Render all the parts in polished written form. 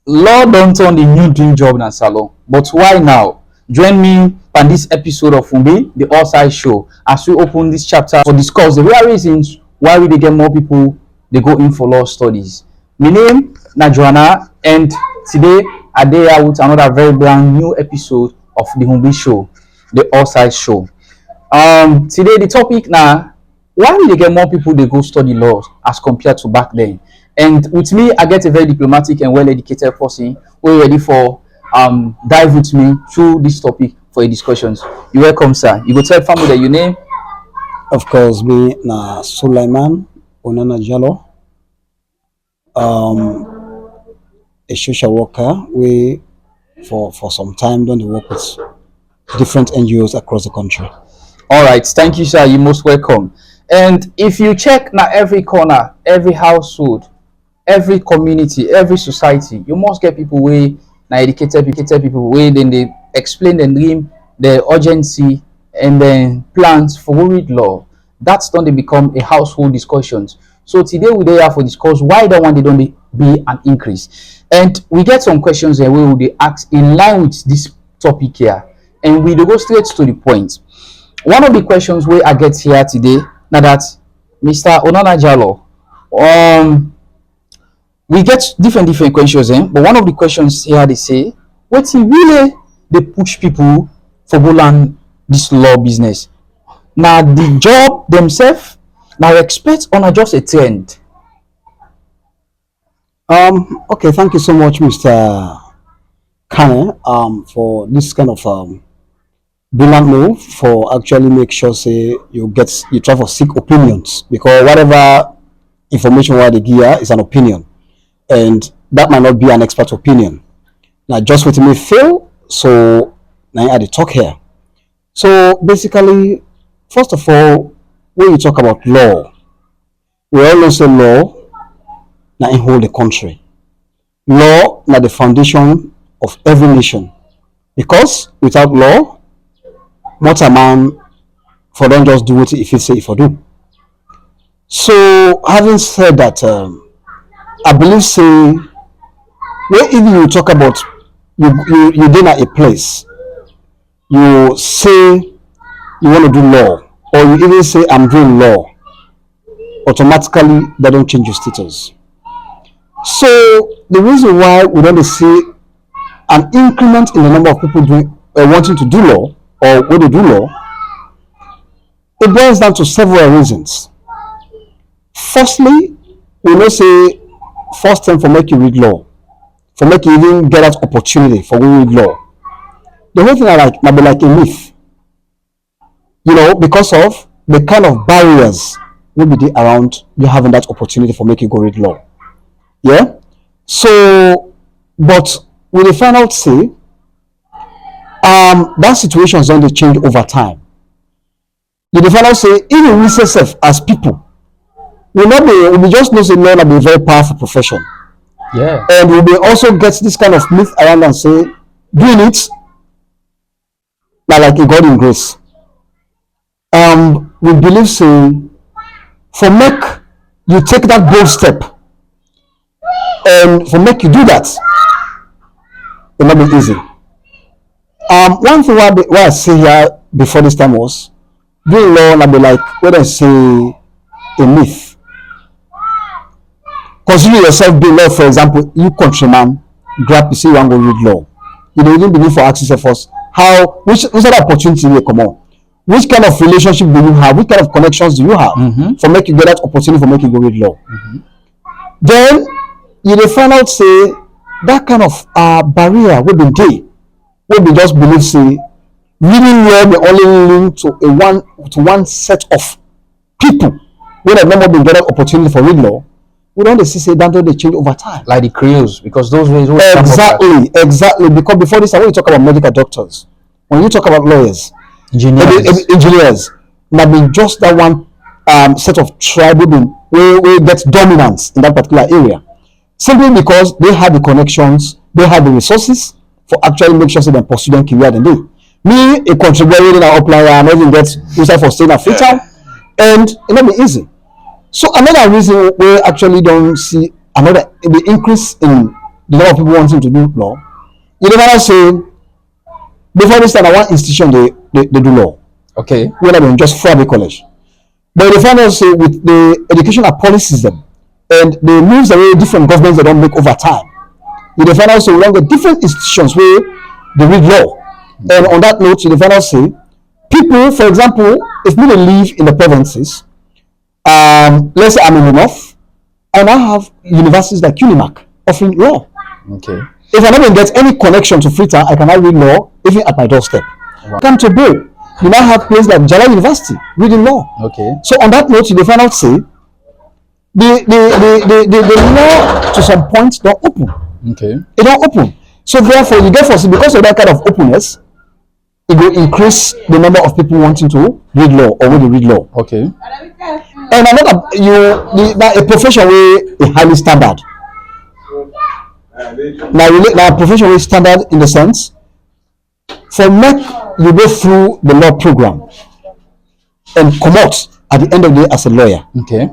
Law don't turn the new dream job na salon, but why now? Join me on this episode of Hungbe, the All-Side Show, as we open this chapter to discuss the real reasons why we dey get more people they go in for law studies. My name na Joanna, and today I dey here with another very brand new episode of the Hungbe Show, the All-Side Show. Today the topic now, why we dey get more people they go study law as compared to back then. And with me, I get a very diplomatic and well-educated person who is ready for dive with me through this topic for a discussions. You welcome, sir. You go tell family that your name. Of course, me na Sulaiman Onana Jalloh, a social worker. We for some time don't work with different NGOs across the country. All right, thank you, sir. You're most welcome. And if you check now every corner, every household, every community, every society, you must get people way now educated people way then they explain the dream, the urgency, and then plans for read law. That's done they become a household discussions. So today we there for discuss why that one they don't be an increase. And we get some questions here where they ask in line with this topic here, and we go straight to the point. One of the questions where I get here today now that Mr. Onana Jalloh, we get different questions, but one of the questions here they say, what really they push people for go learn this law business? Now the job themselves, now expect on just a trend. Okay, thank you so much, Mr. Kane, for this kind of brilliant move for actually make sure say you try to seek opinions, because whatever information what they give is an opinion, and that might not be an expert opinion. Now just what me feel, so now I talk here. So basically, first of all, when you talk about law, we always say law now in hold the country. Law now the foundation of every nation, because without law, what a man for don't just do what if he say if I do. So having said that, I believe say when even you talk about you dinner a place, you say you want to do law, or you even say I'm doing law, automatically they don't change your status. So the reason why we don't see an increment in the number of people doing wanting to do law or when they do law, it boils down to several reasons. Firstly, we know say first thing for make you read law, for make you even get that opportunity for read law. The whole thing might be like a myth, because of the kind of barriers will be there around you having that opportunity for make you go read law. Yeah. So, but when they find out, say, that situation is going to change over time. You find out, say, even we self as people, we just know say law will be a very powerful profession. Yeah. And we will also get this kind of myth around and say, doing it like a God in grace. We believe say, for make you take that bold step, and for make you do that, it will not be easy. One thing what I say here before this time was, doing law will be like when I say a myth. Consider yourself doing law, for example, you countryman, grab you say you want to read law. You don't even believe for access first. Which other opportunity will come on? Which kind of relationship do you have? Which kind of connections do you have for make you get that opportunity for making you go read law? Then you will find out say that kind of barrier will be there. Will be just believe say reading law may only link to one set of people when have never been get an opportunity for read law. We don't see say that they change over time. Like the crews, because those ways exactly. Because before this, when you talk about medical doctors, when you talk about lawyers, engineers, might be just that one set of tribe where gets dominance in that particular area, simply because they have the connections, they have the resources for actually make sure they pursue them career than they. Me, a contributor in our upline, I even get used for staying at Freetown, and it not be easy. So another reason we actually don't see the increase in the number of people wanting to do law, you never say before this time at one institution they do law. Okay. Whether they just Fairway College. But they find out say with the educational policy system and the moves away different governments they don't make over time. You find out say we don't get different institutions where they read law. And on that note, you find out say people, for example, if me they live in the provinces, let's say I'm in the north, and I have universities like Unimac offering law. Okay. If I don't get any connection to Freetown, I cannot read law even at my doorstep. Wow. Come to Bo, you now have places like Jalloh University reading law. Okay. So on that note, you find out say the law to some point don't open. Okay. It don't open. So therefore, you get for because of that kind of openness, it will increase the number of people wanting to read law or when they read law. Okay. And another a profession where a highly standard. Now profession where standard in the sense for make you go through the law program and come out at the end of the day as a lawyer. Okay.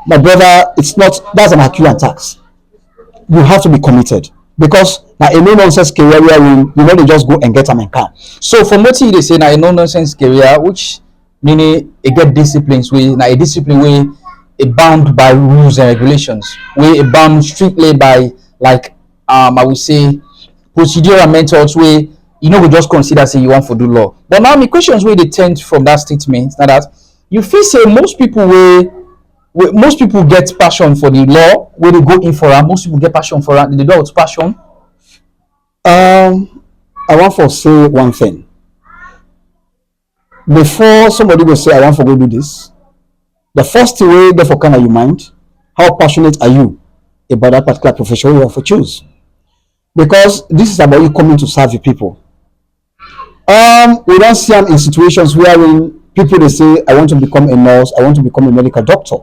My brother, it's not that's an Herculean tax. You have to be committed because now a no nonsense career where you know they just go and get them and come. So from what you say now a no nonsense career, which meaning it get disciplines way now a discipline way it bound by rules and regulations, where it bound strictly by like I would say procedural methods where you know we just consider say you want to do law. But now my questions where they tend from that statement now that you feel say most people most people get passion for the law where they go in for it. Most people get passion for it. They do with passion. I want to say one thing. Before somebody will say I want to go do this, the first way therefore can you mind how passionate are you about that particular profession you want to choose? Because this is about you coming to serve your people. We don't see them in situations where people they say I want to become a nurse, I want to become a medical doctor.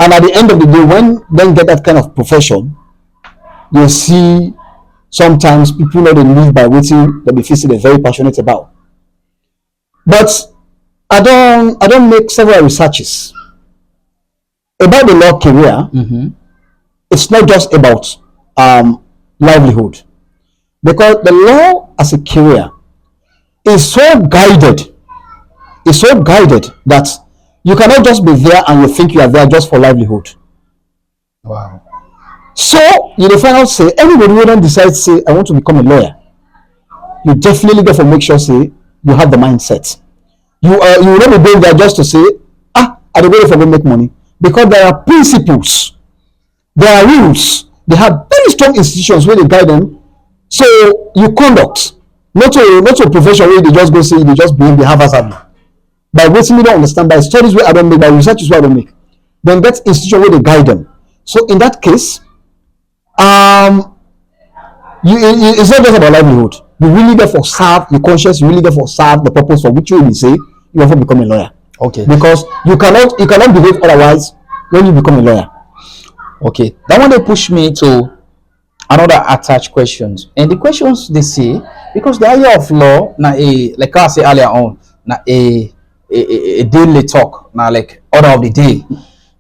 And at the end of the day, when they get that kind of profession, you see sometimes people know they live by waiting that they feel they're very passionate about. But I don't make several researches about the law career. Mm-hmm. It's not just about livelihood, because the law as a career is so guided. It's so guided that you cannot just be there and you think you are there just for livelihood. Wow. So you find out say anybody who don't decide say I want to become a lawyer, you definitely got to make sure say you have the mindset. You will not be going there just to say I don't go for to make money, because there are principles, there are rules, they have very strong institutions where they guide them. So you conduct not a profession where they just go say they just behave, they have as by waiting me don't understand, by studies where I don't make, by researches where I don't make, then that institution where they guide them. So in that case, it's not just about livelihood. You really therefore serve your conscience, you really therefore serve the purpose for which you will say you have to become a lawyer. Okay. Because you cannot behave otherwise when you become a lawyer. Okay. That one they push me to another attached questions. And the questions they say, because the idea of law now like I say earlier on, now a daily talk, now like order of the day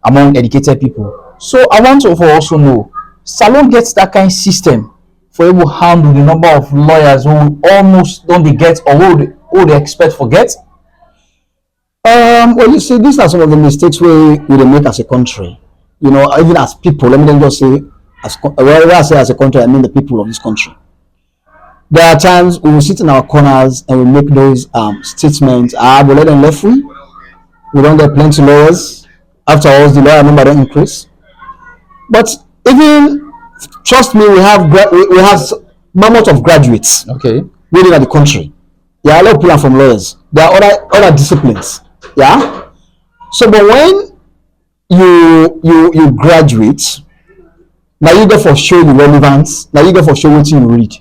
among educated people. So I want to also know, Salon gets that kind of system for able to handle the number of lawyers who almost don't they get or who they expect forget? Well, you see, these are some of the mistakes we make as a country. You know, even as people. Let me then just say, when I say as a country, I mean the people of this country. There are times we will sit in our corners and we make those statements. We let them left free. We don't get plenty lawyers. After all, the lawyer number don't increase. But even trust me, we have mammoth of graduates. Okay. Within the country. Yeah, a lot of people are from lawyers. There are other disciplines. Yeah. So, but when you graduate, now you go for show the relevance. Now you go for show what you read,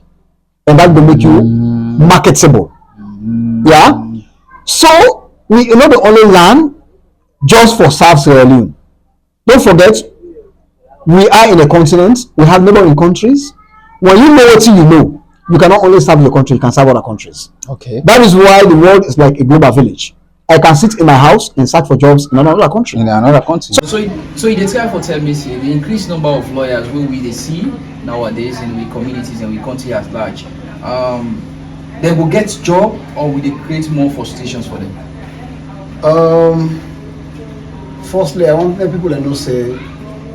and that will make you marketable. Yeah. So we not the only land just for South Sierra Leone. Don't forget, we are in a continent. We have neighboring countries. When you know what you know, you cannot only serve your country, you can serve other countries. Okay. That is why the world is like a global village. I can sit in my house and search for jobs in another country. in another country. So you dey try for tell me say the increased number of lawyers wey we dey see nowadays in we communities and we country at large, they will get job or will they create more frustrations for them? Firstly, I want people to know say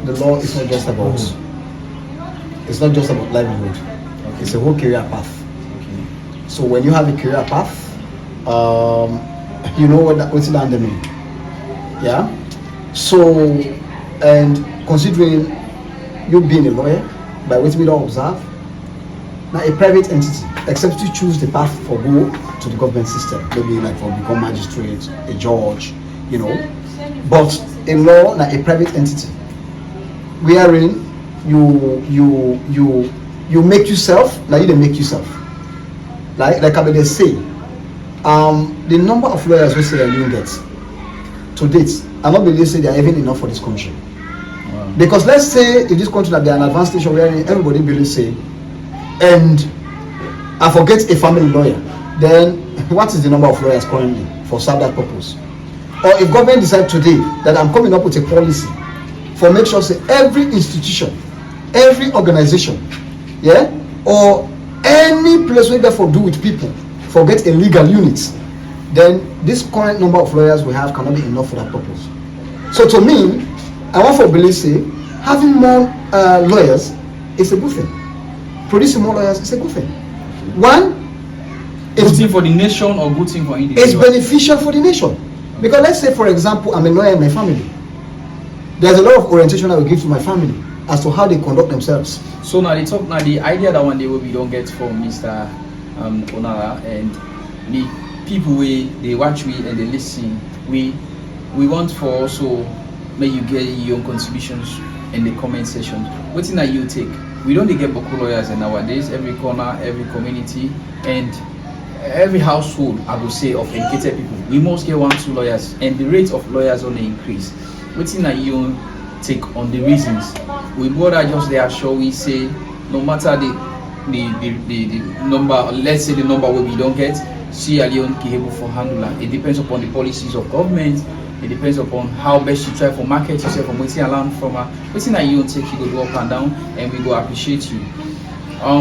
the law is not just about livelihood. Okay. It's a whole career path. Okay. So when you have a career path, you know what's in under me. Yeah. So, and considering you being a lawyer, by what we don't observe, now a private entity, except you choose the path for go to the government system, maybe like for become magistrate, a judge, you know. But a law, now a private entity, wherein you make yourself, now you don't make yourself. Like I say, the number of lawyers we say that you get to date, I'm not believe say they are even enough for this country. Wow. Because let's say in this country that they are an advanced station where everybody believes say, and I forget a family lawyer, then what is the number of lawyers currently for serve that purpose? Or if government decide today that I'm coming up with a policy for make sure say every institution, every organization, yeah, or any place where therefore do with people forget a legal unit, then this current number of lawyers we have cannot be enough for that purpose. So to me, I want for believe say having more lawyers is a good thing. Producing more lawyers is a good thing. One, Good thing for the nation or good thing for individual? it's beneficial for the nation. Because let's say, for example, I'm a lawyer in my family. There's a lot of orientation I will give to my family as to how they conduct themselves. So now the idea that one day we don't get from Mr. Onana and the people they watch we and they listen, we want for also make you get your own contributions in the comment section. What thing that you take? We don't get boku lawyers nowadays, every corner, every community, and every household, I would say, of educated people. We must get 1-2 lawyers, and the rate of lawyers only increase. What thing that you take on the reasons? We bother just there show we say no matter the number, let's say the number where we don't get, see alone capable for handler. It depends upon the policies of government. It depends upon how best you try for market yourself from waiting around from waiting that you take, you go do up and down, and we go appreciate you.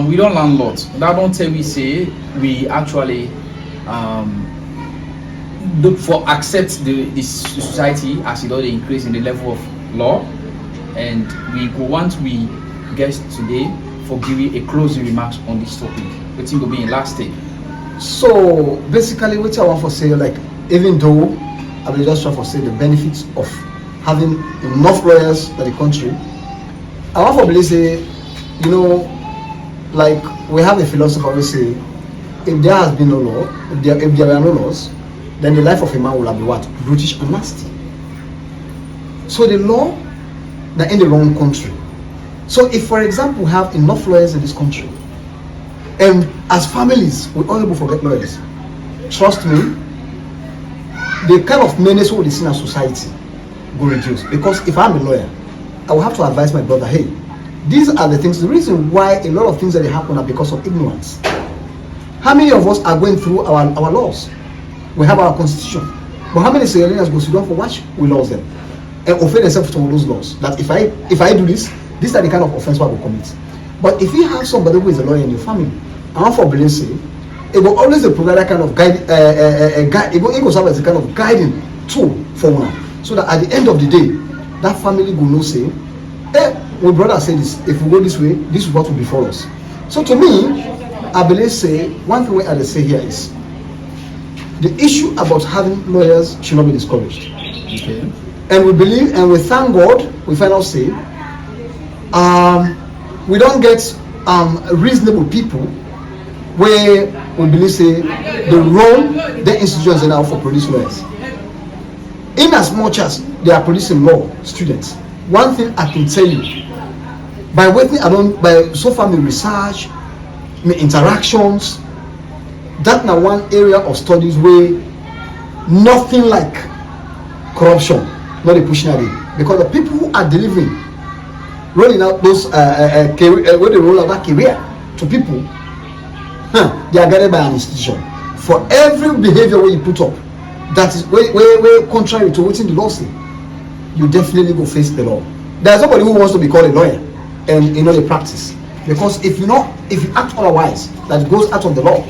We don't learn a lot. That don't tell we say we actually look for accept the society as it all increase in the level of law, and we go want we guest today for giving a closing remarks on this topic. I think will be in last day. So basically, what I want to say, like, even though I will just try to say the benefits of having enough lawyers in the country, I want to believe say, you know, like we have a philosopher who say, if there has been no law, if there were no laws, then the life of a man will have been what? Brutish and nasty. So the law, they're in the wrong country. So if, for example, we have enough lawyers in this country, and as families, we always forget lawyers, trust me, the kind of menace we see in our society will reduce. Because if I'm a lawyer, I will have to advise my brother, hey, these are the things, the reason why a lot of things that happen are because of ignorance. How many of us are going through our laws? We have our constitution. But how many Sierra go to for watch? We lost them. And offend themselves to all those laws. That if I do this, these are the kind of offense I will commit. But if you have somebody who is a lawyer in your family, and for belief say, it will always provide that kind of guide, it will serve as a kind of guiding tool for one. So that at the end of the day, that family will know say, hey, my brother said this, if we go this way, this is what will befall us. So to me, I believe say, one thing I say here is, the issue about having lawyers should not be discouraged. Okay. And we believe and we thank God, we finally say, we don't get reasonable people where we believe say the role the institutions are now for produce lawyers. In as much as they are producing law students, one thing I can tell you, by so far my research, my interactions, that now one area of studies where nothing like corruption, not a pushing at it. Because the people who are delivering, rolling out those where they roll out that career to people, they are guided by an institution. For every behavior where you put up, that is way contrary to what the law say, you definitely go face the law. There's nobody who wants to be called a lawyer and the practice, because if you act otherwise that goes out of the law,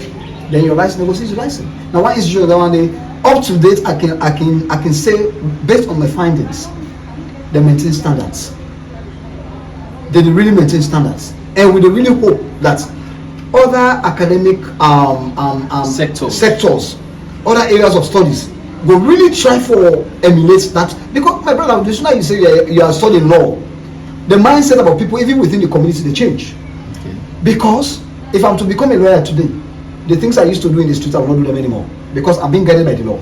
then your license negotiates your license. Now one issue that one day up to date, I can say based on my findings, they maintain standards. They really maintain standards, and we really hope that other academic sectors, other areas of studies will really try for emulate that. Because my brother, the sooner you say you are studying law, the mindset about people even within the community they change. Okay. Because if I'm to become a lawyer today, the things I used to do in the street I will not do them anymore, because I'm being guided by the law.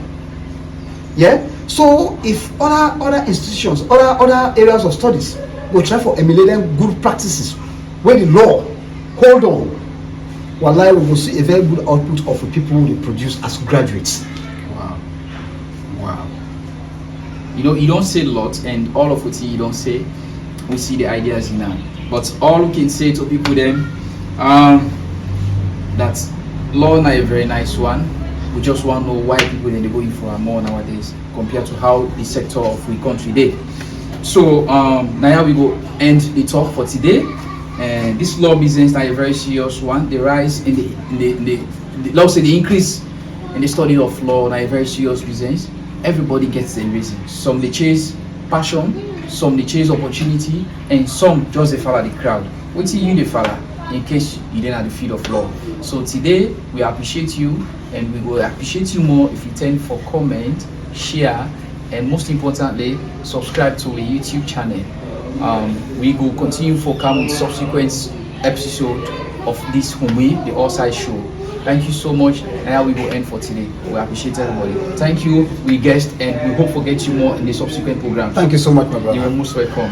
Yeah. So if other institutions, other areas of studies will try for emulating good practices where the law hold on, wallahi, we will see a very good output of the people they produce as graduates. Wow. You don't say a lot, and all of what you don't say, we see the ideas now. But all we can say to people then, that law is a very nice one. We just want to know why people then they go in for more nowadays compared to how the sector of the country did. So now we go end the talk for today. And this law business is a very serious one. The rise in the let's say the increase in the study of law is a very serious business. Everybody gets a reason. Some they chase passion, some they chase opportunity, and some just they follow the crowd. What you the follow in case you didn't have the feed of law. So today we appreciate you, and we will appreciate you more if you tend for comment, share, and most importantly, subscribe to our YouTube channel. We will continue for come with subsequent episode of this Hungbe, the All-Side Show. Thank you so much, and now we will end for today. We appreciate everybody. Thank you, we guest, and we hope to get you more in the subsequent program. Thank you so much, my brother. You are most welcome.